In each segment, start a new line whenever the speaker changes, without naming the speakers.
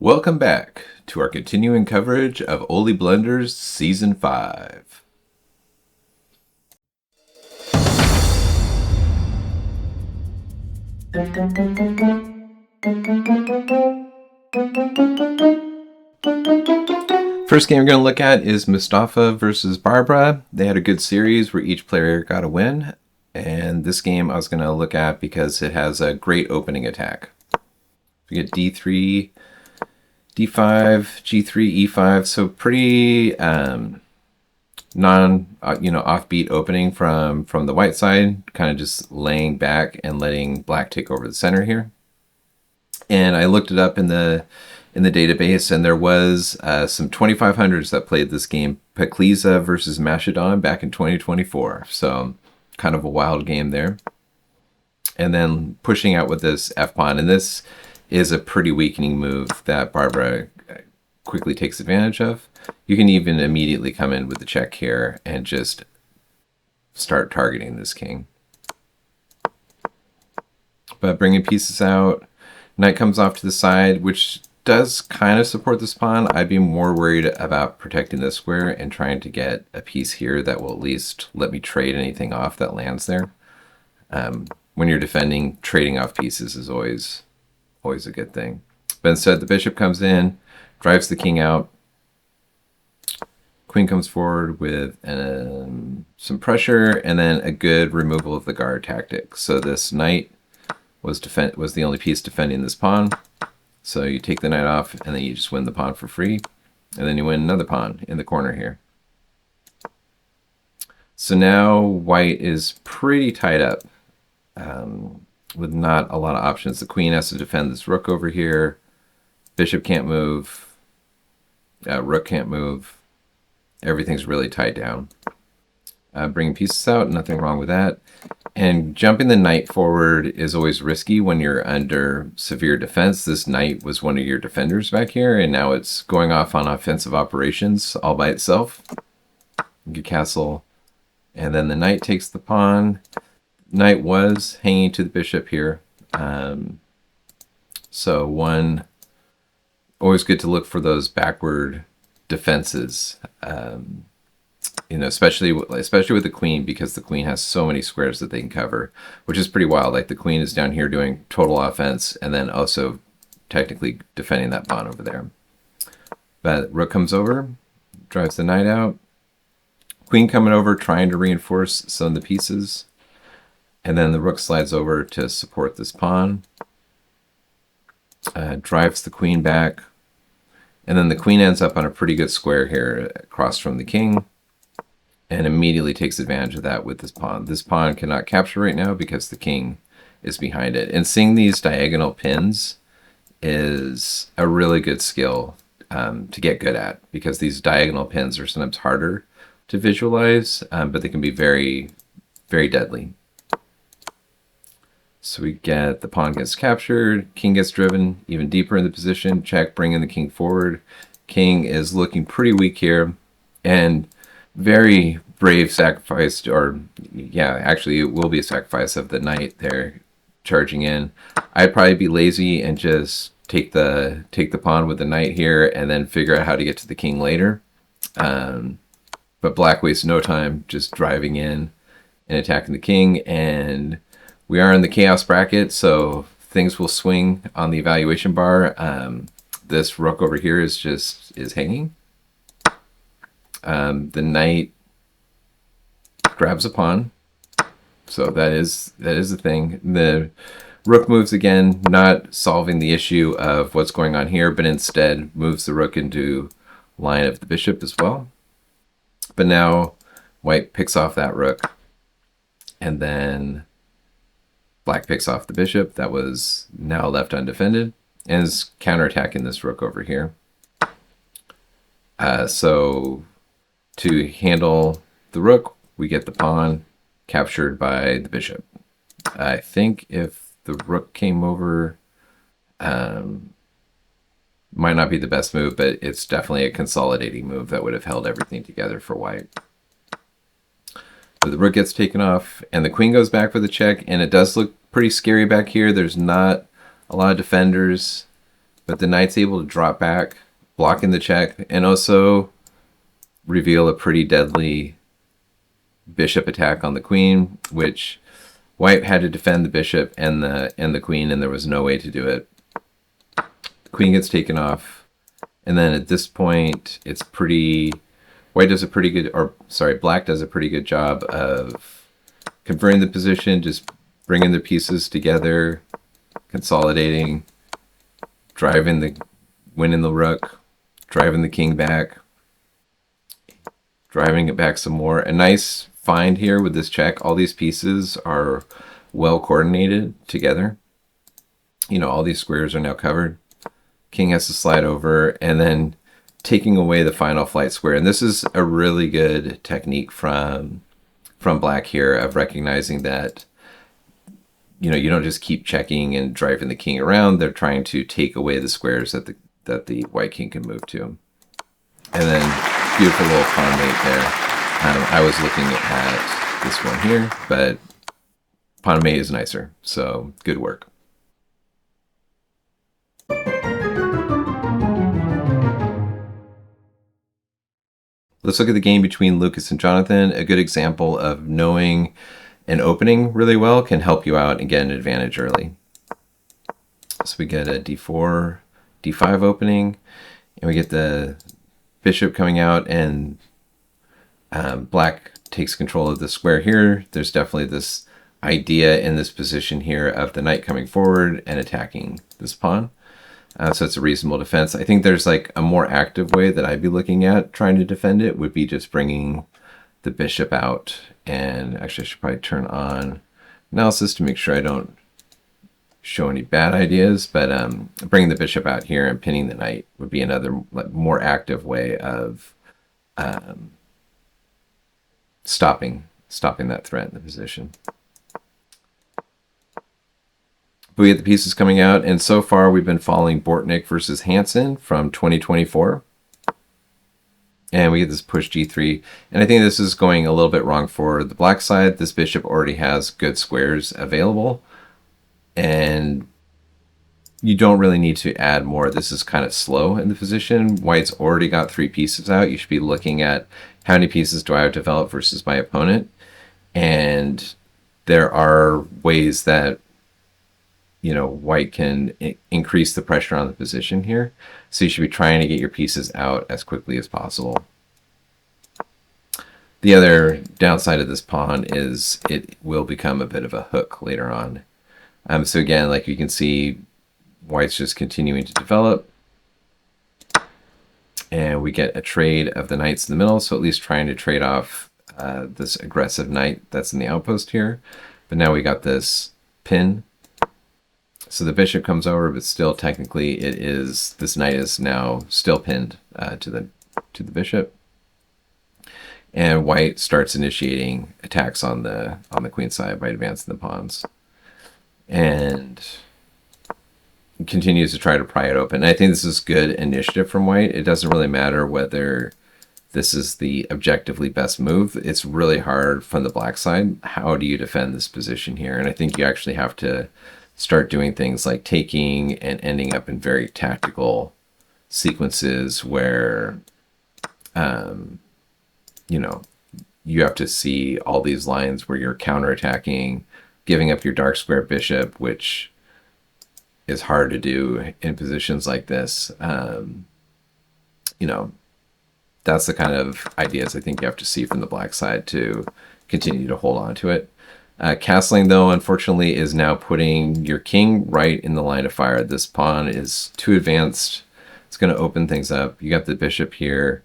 Welcome back to our continuing coverage of Oldie Blunders Season 5. First game we're going to look at is Moustafa versus Barbara. They had a good series where each player got a win. And this game I was going to look at because it has a great opening attack. We get D3, D5, G3, E5. So pretty offbeat opening from the white side. Kind of just laying back and letting black take over the center here. And I looked it up in the database, and there was some 2500s that played this game, Pekliza versus Mashadon, back in 2024. So kind of a wild game there. And then pushing out with this F-pawn, and this is a pretty weakening move that Barbara quickly takes advantage of. You can even immediately come in with the check here and just start targeting this king. But bringing pieces out, knight comes off to the side, which does kind of support this pawn. I'd be more worried about protecting this square and trying to get a piece here that will at least let me trade anything off that lands there. When you're defending, trading off pieces is always a good thing. But instead, the bishop comes in, drives the king out. Queen comes forward with some pressure, and then a good removal of the guard tactic. So this knight was the only piece defending this pawn. So you take the knight off, and then you just win the pawn for free. And then you win another pawn in the corner here. So now white is pretty tied up with not a lot of options. The queen has to defend this rook over here. Bishop can't move. Rook can't move. Everything's really tied down. Bringing pieces out, nothing wrong with that. And jumping the knight forward is always risky when you're under severe defense. This knight was one of your defenders back here, and now it's going off on offensive operations all by itself. Good castle. And then the knight takes the pawn. Knight was hanging to the bishop here. So always good to look for those backward defenses. Especially with the queen, because the queen has so many squares that they can cover, which is pretty wild. Like the queen is down here doing total offense and then also technically defending that pawn over there. But rook comes over, drives the knight out. Queen coming over, trying to reinforce some of the pieces. And then the rook slides over to support this pawn. Drives the queen back. And then the queen ends up on a pretty good square here across from the king. And immediately takes advantage of that with this pawn. This pawn cannot capture right now because the king is behind it. And seeing these diagonal pins is a really good skill to get good at, because these diagonal pins are sometimes harder to visualize, but they can be very, very deadly. So we get the pawn gets captured, king gets driven even deeper in the position, check, bringing the king forward. King is looking pretty weak here, and very brave sacrifice, actually it will be a sacrifice of the knight there charging in. I'd probably be lazy and just take the pawn with the knight here and then figure out how to get to the king later. But black wastes no time just driving in and attacking the king, and we are in the chaos bracket, so things will swing on the evaluation bar. This rook over here is hanging. The knight grabs a pawn, so that is the thing. The rook moves again, not solving the issue of what's going on here, but instead moves the rook into line of the bishop as well. But now white picks off that rook, and then black picks off the bishop that was now left undefended and is counterattacking this rook over here. So to handle the rook, we get the pawn captured by the bishop. I think if the rook came over, might not be the best move, but it's definitely a consolidating move that would have held everything together for white. So the rook gets taken off, and the queen goes back for the check, and it does look pretty scary back here. There's not a lot of defenders, but the knight's able to drop back, blocking the check, and also reveal a pretty deadly bishop attack on the queen, which white had to defend the bishop and the queen, and there was no way to do it. The queen gets taken off, and then at this point, it's pretty. White does a pretty good, or sorry, black does a pretty good job of converting the position, just bringing the pieces together, consolidating, winning the rook, driving the king back, driving it back some more. A nice find here with this check. All these pieces are well coordinated together. You know, all these squares are now covered. King has to slide over, and then taking away the final flight square. And this is a really good technique from black here of recognizing that, you know, you don't just keep checking and driving the king around. They're trying to take away the squares that the white king can move to. And then beautiful little pawn mate there. I was looking at this one here, but pawn mate is nicer. So good work. Let's look at the game between Lukas and Jonathan. A good example of knowing an opening really well can help you out and get an advantage early. So we get a d4, d5 opening, and we get the bishop coming out, and black takes control of the square here. There's definitely this idea in this position here of the knight coming forward and attacking this pawn. So it's a reasonable defense. I think there's like a more active way that I'd be looking at trying to defend it would be just bringing the bishop out. And actually I should probably turn on analysis to make sure I don't show any bad ideas, but bringing the bishop out here and pinning the knight would be another more active way of stopping that threat in the position. We get the pieces coming out, and so far we've been following Bortnick versus Hansen from 2024. And we get this push g3. And I think this is going a little bit wrong for the black side. This bishop already has good squares available, and you don't really need to add more. This is kind of slow in the position. White's already got 3 pieces out. You should be looking at how many pieces do I have developed versus my opponent. And there are ways that, you know, white can increase the pressure on the position here. So you should be trying to get your pieces out as quickly as possible. The other downside of this pawn is it will become a bit of a hook later on. So again, like you can see, white's just continuing to develop. And we get a trade of the knights in the middle, so at least trying to trade off this aggressive knight that's in the outpost here. But now we got this pin. So the bishop comes over, but still technically this knight is now still pinned to the bishop. And white starts initiating attacks on the queen side by advancing the pawns. And continues to try to pry it open. And I think this is good initiative from white. It doesn't really matter whether this is the objectively best move. It's really hard from the black side. How do you defend this position here? And I think you actually have to start doing things like taking and ending up in very tactical sequences where, you know, you have to see all these lines where you're counterattacking, giving up your dark square bishop, which is hard to do in positions like this. You know, that's the kind of ideas I think you have to see from the black side to continue to hold on to it. Castling, though, unfortunately, is now putting your king right in the line of fire. This pawn is too advanced. It's going to open things up. You got the bishop here.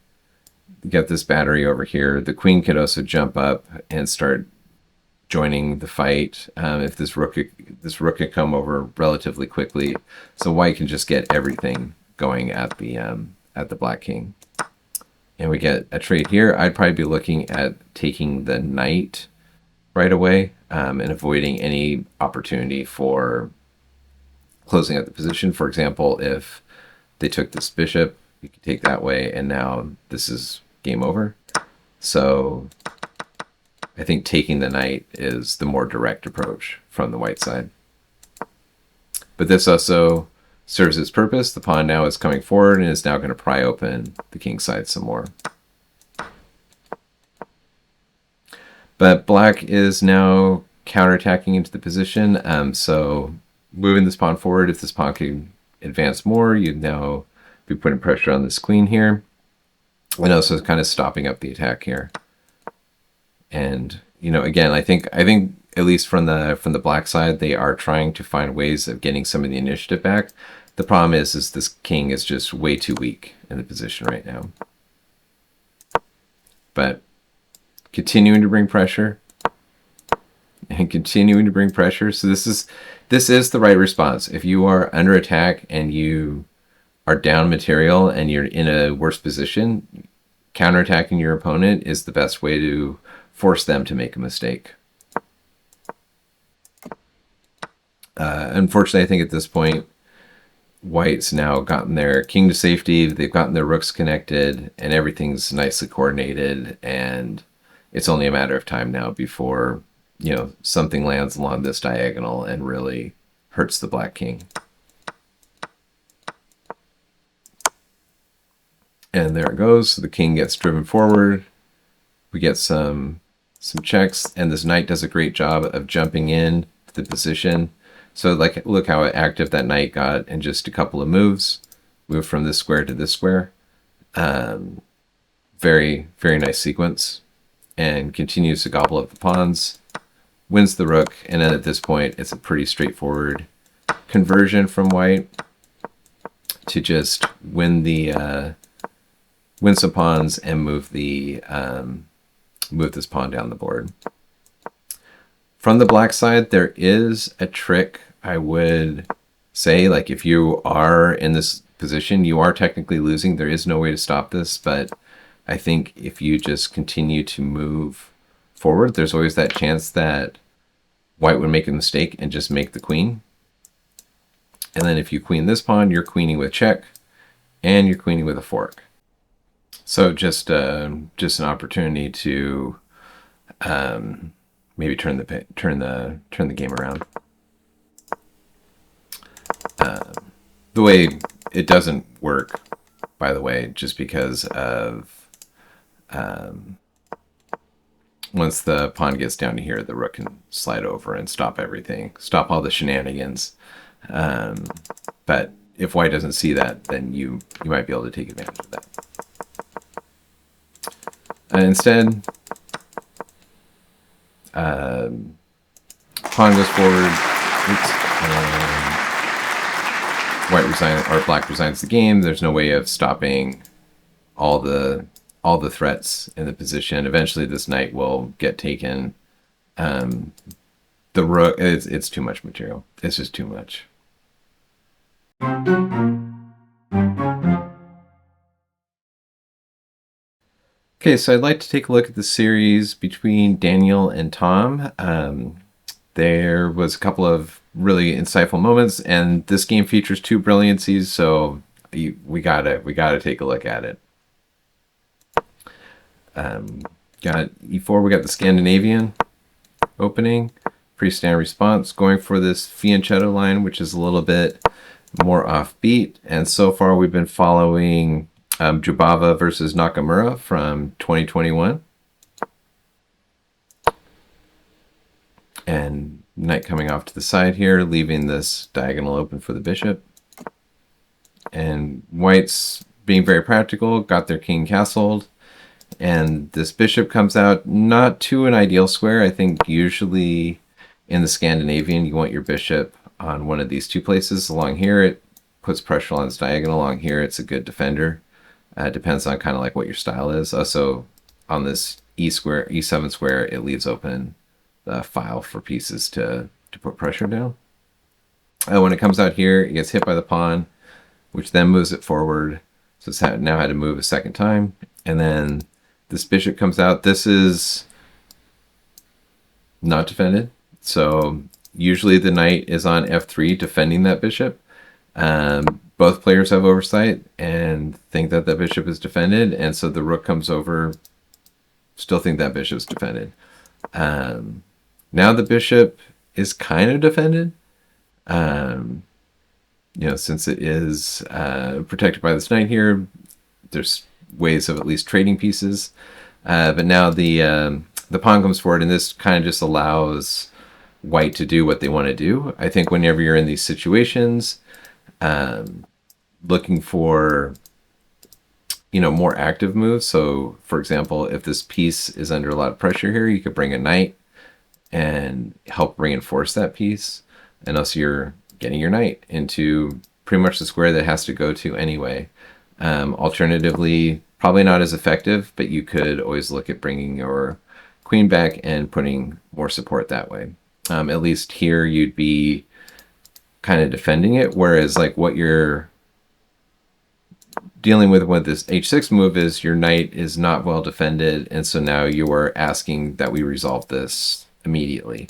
You got this battery over here. The queen could also jump up and start joining the fight. If this rook could come over relatively quickly, so white can just get everything going at the black king. And we get a trade here. I'd probably be looking at taking the knight right away and avoiding any opportunity for closing out the position. For example, if they took this bishop, you could take that way, and now this is game over. So I think taking the knight is the more direct approach from the white side. But this also serves its purpose. The pawn now is coming forward and is now going to pry open the king side some more. But black is now counterattacking into the position. So moving this pawn forward, if this pawn can advance more, you'd now be putting pressure on this queen here. And also kind of stopping up the attack here. And, you know, again, I think at least from the black side, they are trying to find ways of getting some of the initiative back. The problem is this king is just way too weak in the position right now. But continuing to bring pressure and continuing to bring pressure. So this is the right response. If you are under attack and you are down material and you're in a worse position, counterattacking your opponent is the best way to force them to make a mistake. Unfortunately, I think at this point, white's now gotten their king to safety, they've gotten their rooks connected, and everything's nicely coordinated, and it's only a matter of time now before, you know, something lands along this diagonal and really hurts the black king. And there it goes. The king gets driven forward. We get some checks, and this knight does a great job of jumping in to the position. So like, look how active that knight got in just a couple of moves. Move from this square to this square. Very, very nice sequence. And continues to gobble up the pawns. Wins the rook, and then at this point, it's a pretty straightforward conversion from white to just win some pawns and move this pawn down the board. From the black side, there is a trick, I would say. Like, if you are in this position, you are technically losing. There is no way to stop this, but I think if you just continue to move forward, there's always that chance that white would make a mistake and just make the queen. And then if you queen this pawn, you're queening with check, and you're queening with a fork. So just an opportunity to maybe turn the game around. The way it doesn't work, by the way, just because of once the pawn gets down to here, the rook can slide over and stop everything, stop all the shenanigans. But if white doesn't see that, then you might be able to take advantage of that. Instead, pawn goes forward. Black resigns the game. There's no way of stopping all the threats in the position. Eventually, this knight will get taken. The rook, it's too much material. It's just too much. Okay, so I'd like to take a look at the series between Daniel and Tom. There was a couple of really insightful moments, and this game features two brilliancies, so we gotta take a look at it. Got e4, we got the Scandinavian opening, pretty standard response, going for this fianchetto line, which is a little bit more offbeat, and so far we've been following Jubava versus Nakamura from 2021. And knight coming off to the side here, leaving this diagonal open for the bishop. And white's being very practical, got their king castled. And this bishop comes out not to an ideal square. I think usually in the Scandinavian, you want your bishop on one of these two places. Along here, it puts pressure on its diagonal. Along here, it's a good defender. Depends on kind of like what your style is. Also, on this E7 square, it leaves open the file for pieces to put pressure down. When it comes out here, it gets hit by the pawn, which then moves it forward. So it's now had to move a second time. And then this bishop comes out. This is not defended. So usually the knight is on F3 defending that bishop. Both players have oversight and think that the bishop is defended, and so the rook comes over, still think that bishop's defended. Now the bishop is kind of defended. since it is protected by this knight here, there's ways of at least trading pieces. But now the pawn comes forward, and this kind of just allows white to do what they want to do. I think whenever you're in these situations, looking for more active moves. So, for example, if this piece is under a lot of pressure here, you could bring a knight and help reinforce that piece. And also you're getting your knight into pretty much the square that has to go to anyway. Alternatively, probably not as effective, but you could always look at bringing your queen back and putting more support that way. At least here you'd be kind of defending it, whereas like what you're dealing with this h6 move is your knight is not well defended, and so now you are asking that we resolve this immediately,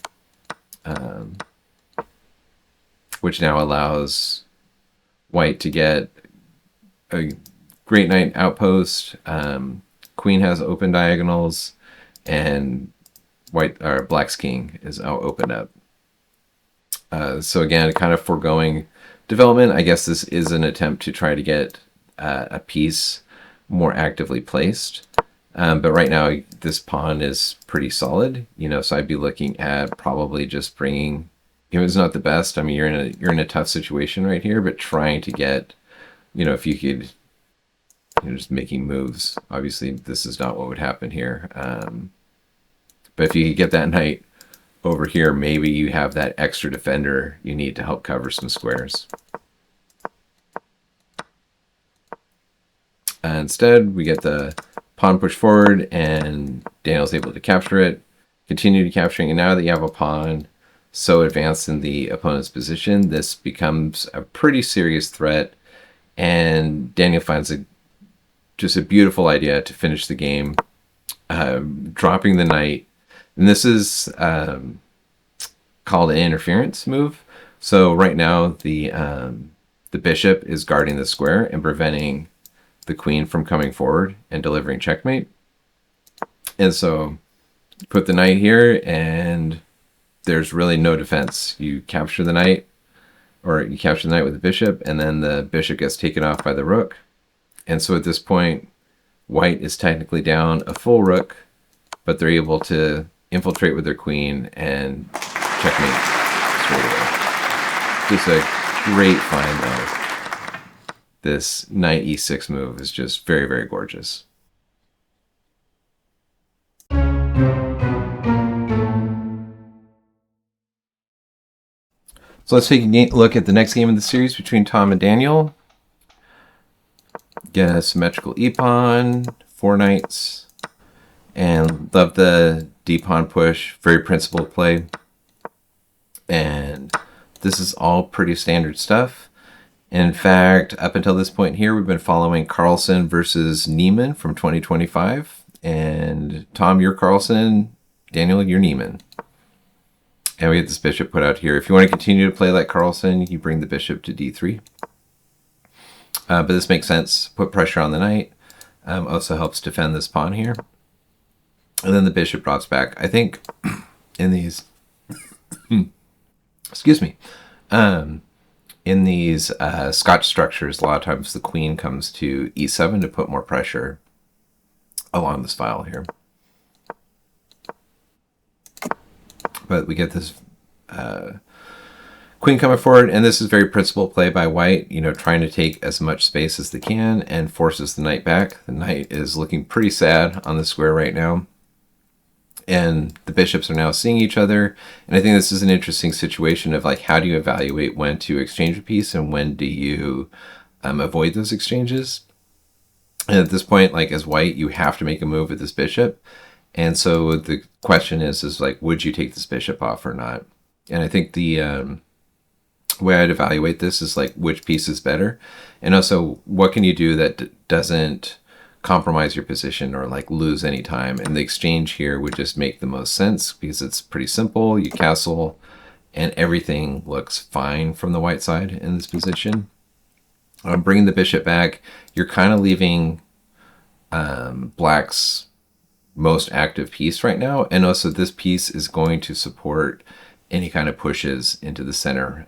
which now allows white to get a great knight outpost. Queen has open diagonals, and black's king is now opened up. So again, kind of foregoing development. I guess this is an attempt to try to get a piece more actively placed. But right now, this pawn is pretty solid, so I'd be looking at probably just bringing, it's not the best. I mean, you're in a tough situation right here, but trying to get, if you could, just making moves. Obviously, this is not what would happen here. But if you could get that knight over here, maybe you have that extra defender you need to help cover some squares. Instead, we get the pawn push forward, and Daniel's able to capture it, continue to capturing, and now that you have a pawn so advanced in the opponent's position, this becomes a pretty serious threat, and Daniel finds just a beautiful idea to finish the game, dropping the knight. And this is called an interference move. So right now the bishop is guarding the square and preventing the queen from coming forward and delivering checkmate. And so put the knight here, and there's really no defense. You capture the knight, or you capture the knight with the bishop, and then the bishop gets taken off by the rook. And so at this point, white is technically down a full rook, but they're able to infiltrate with their queen and checkmate straight away. Just a great find, though. This knight e6 move is just very, very gorgeous. So let's take a look at the next game of the series between Tom and Daniel. Get a symmetrical e-pawn, 4 knights, and love the d-pawn push, very principled play. And this is all pretty standard stuff. In fact, up until this point here, we've been following Carlsen versus Niemann from 2025. And Tom, you're Carlsen. Daniel, you're Niemann. And we get this bishop put out here. If you want to continue to play like Carlsen, you bring the bishop to d3. But this makes sense. Put pressure on the knight. Also helps defend this pawn here. And then the bishop drops back. I think in these... excuse me. In these Scotch structures, a lot of times the queen comes to e7 to put more pressure along this file here. But we get this queen coming forward, and this is very principled play by white, trying to take as much space as they can and forces the knight back. The knight is looking pretty sad on the square right now. And the bishops are now seeing each other. And I think this is an interesting situation of like, how do you evaluate when to exchange a piece and when do you avoid those exchanges? And at this point, like as white, you have to make a move with this bishop. And so the question is like, would you take this bishop off or not? And I think the way I'd evaluate this is like, which piece is better? And also, what can you do that doesn't compromise your position or like lose any time? And the exchange here would just make the most sense because it's pretty simple. You castle and everything looks fine from the white side in this position. Bringing the bishop back, you're kind of leaving black's most active piece right now, and also this piece is going to support any kind of pushes into the center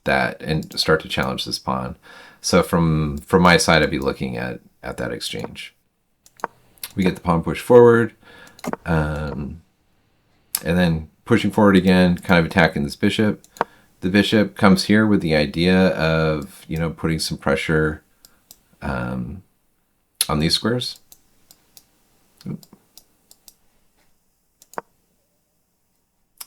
that and start to challenge this pawn. So from my side, I'd be looking at that exchange. We get the pawn push forward, and then pushing forward again, kind of attacking this bishop. The bishop comes here with the idea of, you know, putting some pressure on these squares.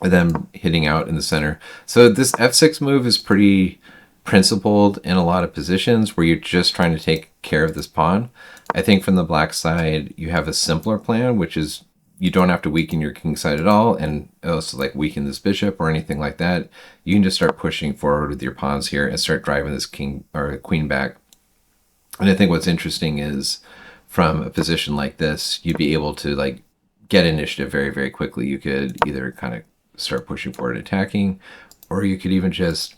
And then hitting out in the center. So this f6 move is pretty principled in a lot of positions where you're just trying to take care of this pawn. I think from the black side, you have a simpler plan, which is you don't have to weaken your king side at all and also like weaken this bishop or anything like that. You can just start pushing forward with your pawns here and start driving this king or queen back. And I think what's interesting is from a position like this, you'd be able to like get initiative very, very quickly. You could either kind of start pushing forward and attacking, or you could even just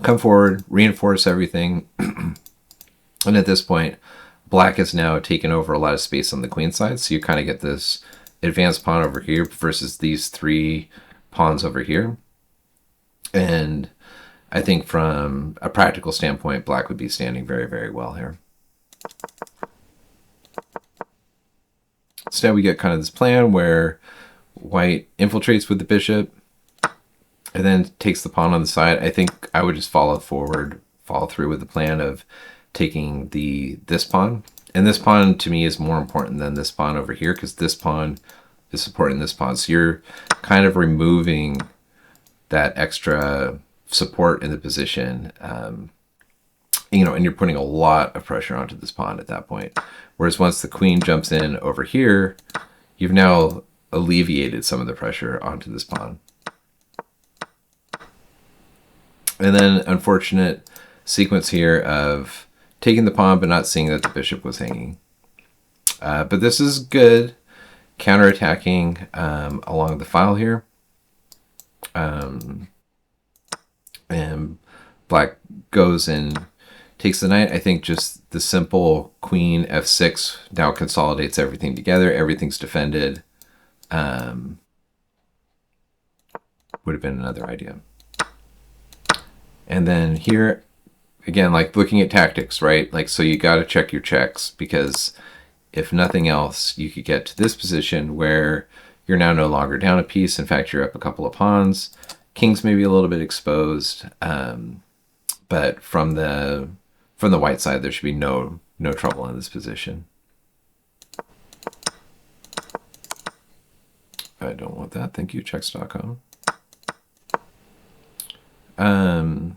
come forward, reinforce everything. And at this point, black has now taken over a lot of space on the queen side. So you kind of get this advanced pawn over here versus these three pawns over here. And I think from a practical standpoint, black would be standing very, very well here. So now we get kind of this plan where white infiltrates with the bishop and then takes the pawn on the side. I think I would just follow through with the plan of taking this pawn. And this pawn to me is more important than this pawn over here because this pawn is supporting this pawn. So you're kind of removing that extra support in the position, you know, and you're putting a lot of pressure onto this pawn at that point. Whereas once the queen jumps in over here, you've now alleviated some of the pressure onto this pawn. And then unfortunate sequence here of taking the pawn but not seeing that the bishop was hanging. But this is good counterattacking along the file here. And black goes and takes the knight. I think just the simple queen f6 now consolidates everything together. Everything's defended. Would have been another idea. And then here, again, like looking at tactics, right? Like, so you got to check your checks because if nothing else, you could get to this position where you're now no longer down a piece. In fact, you're up a couple of pawns. King's maybe a little bit exposed, but from the white side, there should be no trouble in this position. I don't want that. Thank you, checks.com. And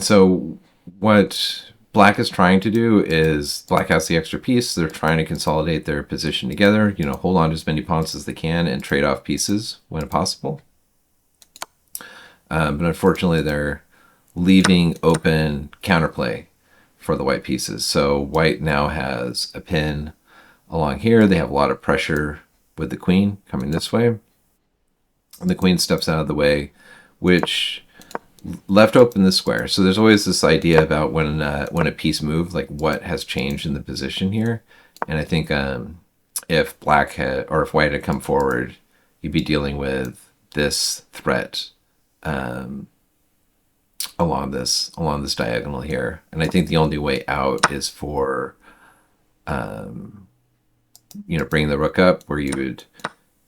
so what black is trying to do is black has the extra piece. They're trying to consolidate their position together, you know, hold on to as many pawns as they can and trade off pieces when possible. But unfortunately, they're leaving open counterplay for the white pieces. So white now has a pin along here. They have a lot of pressure with the queen coming this way. And the queen steps out of the way, which left open the square. So there's always this idea about when a piece moved, like what has changed in the position here. And I think if black had, or if white had come forward, you'd be dealing with this threat along this diagonal here. And I think the only way out is for you know, bringing the rook up, where you would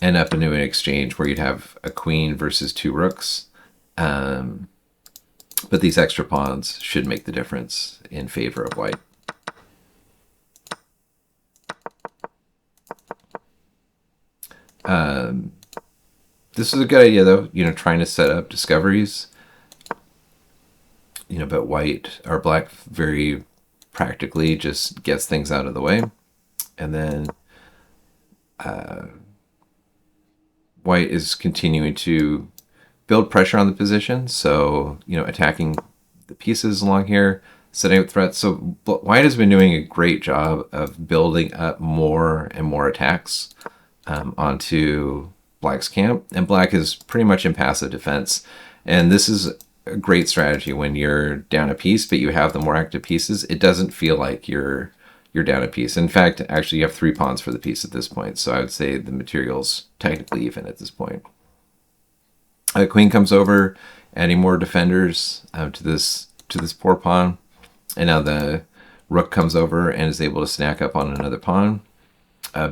end up into an exchange where you'd have a queen versus two rooks. But these extra pawns should make the difference in favor of white. This is a good idea, though, you know, trying to set up discoveries. You know, but white or black very practically just gets things out of the way. And then white is continuing to build pressure on the position. So, you know, attacking the pieces along here, setting up threats. So white has been doing a great job of building up more and more attacks onto black's camp. And black is pretty much in passive defense. And this is a great strategy when you're down a piece, but you have the more active pieces. It doesn't feel like you're down a piece. In fact, actually, you have 3 pawns for the piece at this point. So I would say the material's technically even at this point. The queen comes over adding more defenders to this poor pawn. And now the rook comes over and is able to snack up on another pawn.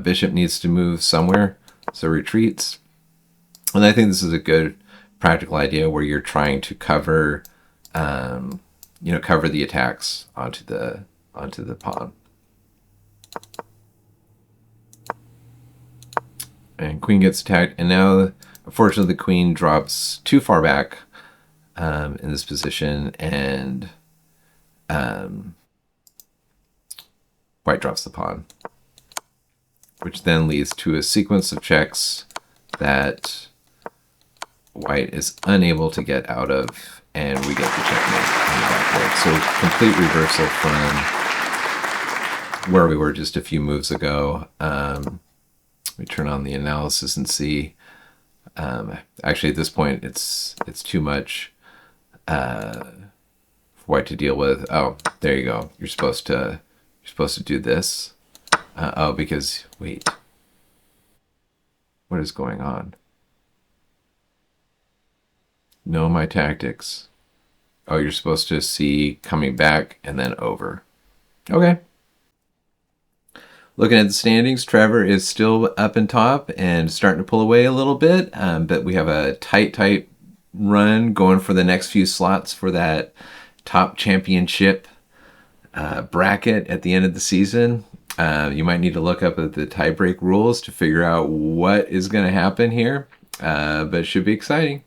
Bishop needs to move somewhere, so retreats. And I think this is a good practical idea where you're trying to cover, cover the attacks onto the pawn. And queen gets attacked, and now, unfortunately, the queen drops too far back in this position, and white drops the pawn, which then leads to a sequence of checks that white is unable to get out of, and we get the checkmate on the backboard. So complete reversal from where we were just a few moves ago. We turn on the analysis and see. Actually, at this point, it's too much for white to deal with. Oh, there you go. You're supposed to do this. Oh, because wait, what is going on? Know my tactics. Oh, you're supposed to see coming back and then over. Okay. Looking at the standings, Trevor is still up in top and starting to pull away a little bit, but we have a tight run going for the next few slots for that top championship bracket at the end of the season. You might need to look up at the tiebreak rules to figure out what is going to happen here, but it should be exciting.